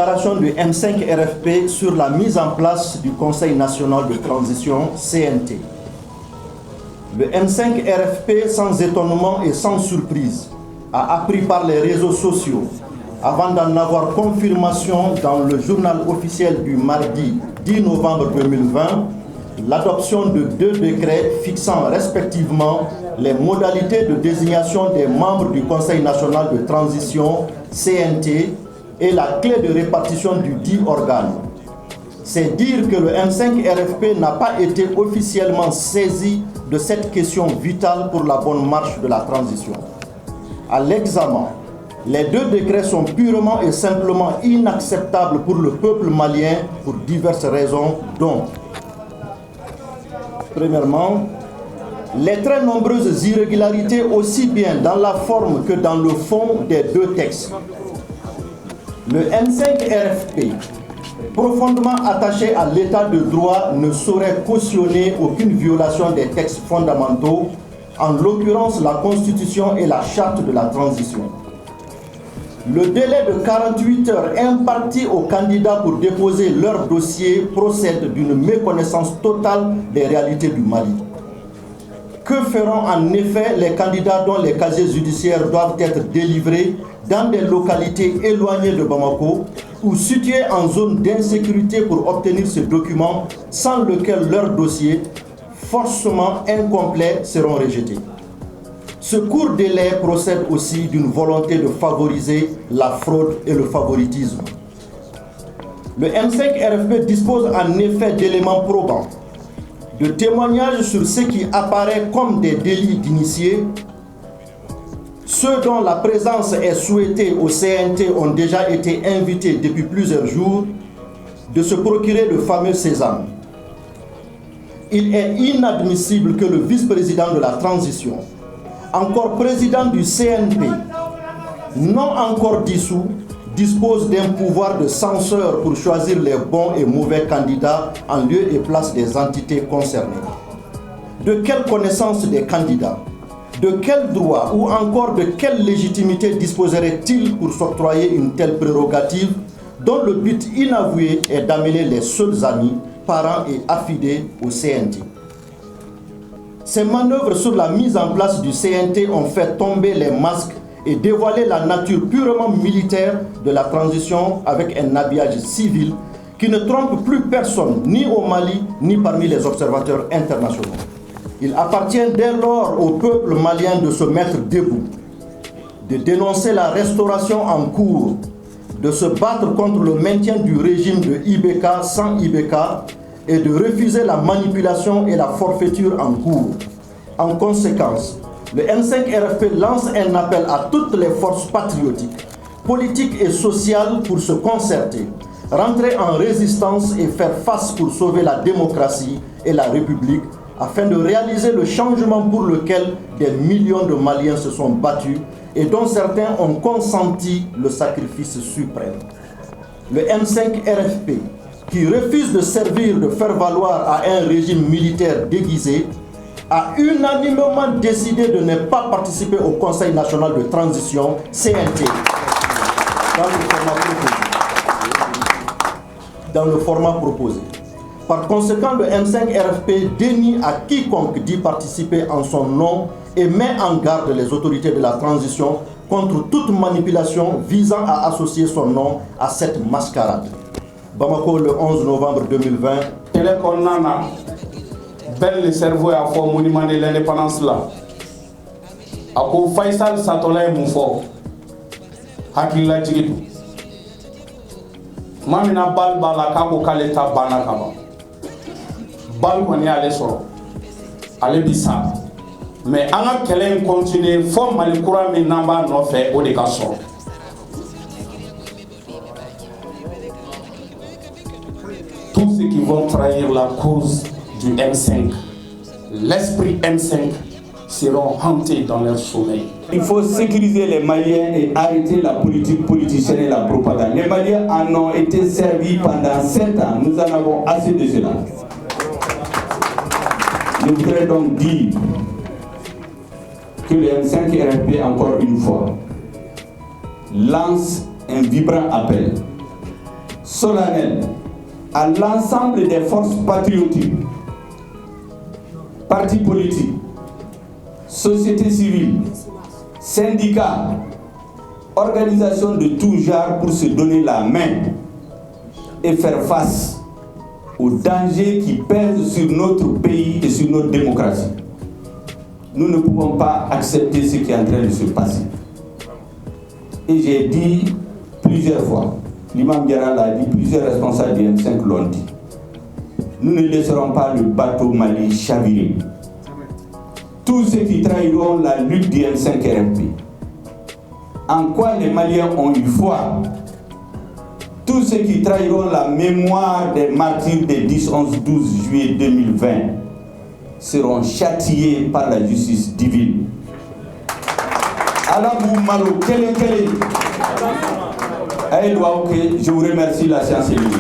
déclaration du M5 RFP sur la mise en place du Conseil national de transition CNT. Le M5 RFP, sans étonnement et sans surprise, a appris par les réseaux sociaux, avant d'en avoir confirmation dans le journal officiel du mardi 10 novembre 2020, l'adoption de 2 décrets fixant respectivement les modalités de désignation des membres du Conseil national de transition CNT et la clé de répartition du dit organe. C'est dire que le M5 RFP n'a pas été officiellement saisi de cette question vitale pour la bonne marche de la transition. À l'examen, les 2 décrets sont purement et simplement inacceptables pour le peuple malien pour diverses raisons, dont premièrement, les très nombreuses irrégularités aussi bien dans la forme que dans le fond des 2 textes. Le M5 RFP, profondément attaché à l'état de droit, ne saurait cautionner aucune violation des textes fondamentaux, en l'occurrence la Constitution et la Charte de la transition. Le délai de 48 heures imparti aux candidats pour déposer leur dossier procède d'une méconnaissance totale des réalités du Mali. Que feront en effet les candidats dont les casiers judiciaires doivent être délivrés dans des localités éloignées de Bamako ou situées en zone d'insécurité pour obtenir ce document sans lequel leurs dossiers, forcément incomplets, seront rejetés? Ce court délai procède aussi d'une volonté de favoriser la fraude et le favoritisme. Le M5 RFP dispose en effet d'éléments probants, de témoignages sur ce qui apparaît comme des délits d'initiés. Ceux dont la présence est souhaitée au CNT ont déjà été invités depuis plusieurs jours de se procurer le fameux sésame. Il est inadmissible que le vice-président de la transition, encore président du CNP, non encore dissous, dispose d'un pouvoir de censeur pour choisir les bons et mauvais candidats en lieu et place des entités concernées. De quelle connaissance des candidats, de quel droit ou encore de quelle légitimité disposerait-il pour s'octroyer une telle prérogative dont le but inavoué est d'amener les seuls amis, parents et affidés au CNT? Ces manœuvres sur la mise en place du CNT ont fait tomber les masques et dévoilé la nature purement militaire de la transition avec un habillage civil qui ne trompe plus personne, ni au Mali, ni parmi les observateurs internationaux. Il appartient dès lors au peuple malien de se mettre debout, de dénoncer la restauration en cours, de se battre contre le maintien du régime de IBK sans IBK et de refuser la manipulation et la forfaiture en cours. En conséquence, le M5 RFP lance un appel à toutes les forces patriotiques, politiques et sociales pour se concerter, rentrer en résistance et faire face pour sauver la démocratie et la République afin de réaliser le changement pour lequel des millions de Maliens se sont battus et dont certains ont consenti le sacrifice suprême. Le M5 RFP, qui refuse de servir de faire valoir à un régime militaire déguisé, a unanimement décidé de ne pas participer au Conseil national de transition CNT dans le format proposé. Par conséquent, le M5 RFP dénie à quiconque d'y participer en son nom et met en garde les autorités de la transition contre toute manipulation visant à associer son nom à cette mascarade. Bamako, le 11 novembre 2020. Le cerveau a fait monument de l'indépendance là. Ako Faisal Satola Moufo. Hakila Jigidu. Mamina bal bala kako kaleta bana kaba. Bal koni ale soro. Ale bisa. Mais anga kelen continuer fo malikura min namba no fait o de ka soro. Tous ceux qui vont trahir la cause du M5, l'esprit M5 seront hantés dans leur sommeil. Il faut sécuriser les Maliens et arrêter la politique politicienne et la propagande. Les Maliens en ont été servis pendant 7 ans. Nous en avons assez de cela. Je voudrais donc dire que le M5 RFP, encore une fois, lance un vibrant appel solennel à l'ensemble des forces patriotiques, partis politiques, sociétés civiles, syndicats, organisations de tout genre pour se donner la main et faire face aux dangers qui pèsent sur notre pays et sur notre démocratie. Nous ne pouvons pas accepter ce qui est en train de se passer. Et j'ai dit plusieurs fois, l'imam Diarra l'a dit, plusieurs responsables du M5 l'ont dit, nous ne laisserons pas le bateau Mali chavirer. Tous ceux qui trahiront la lutte du M5 RFP, en quoi les Maliens ont eu foi, tous ceux qui trahiront la mémoire des martyrs des 10, 11, 12 juillet 2020 seront châtiés par la justice divine. Alabou Malo, quel est je vous remercie, la séance est levée.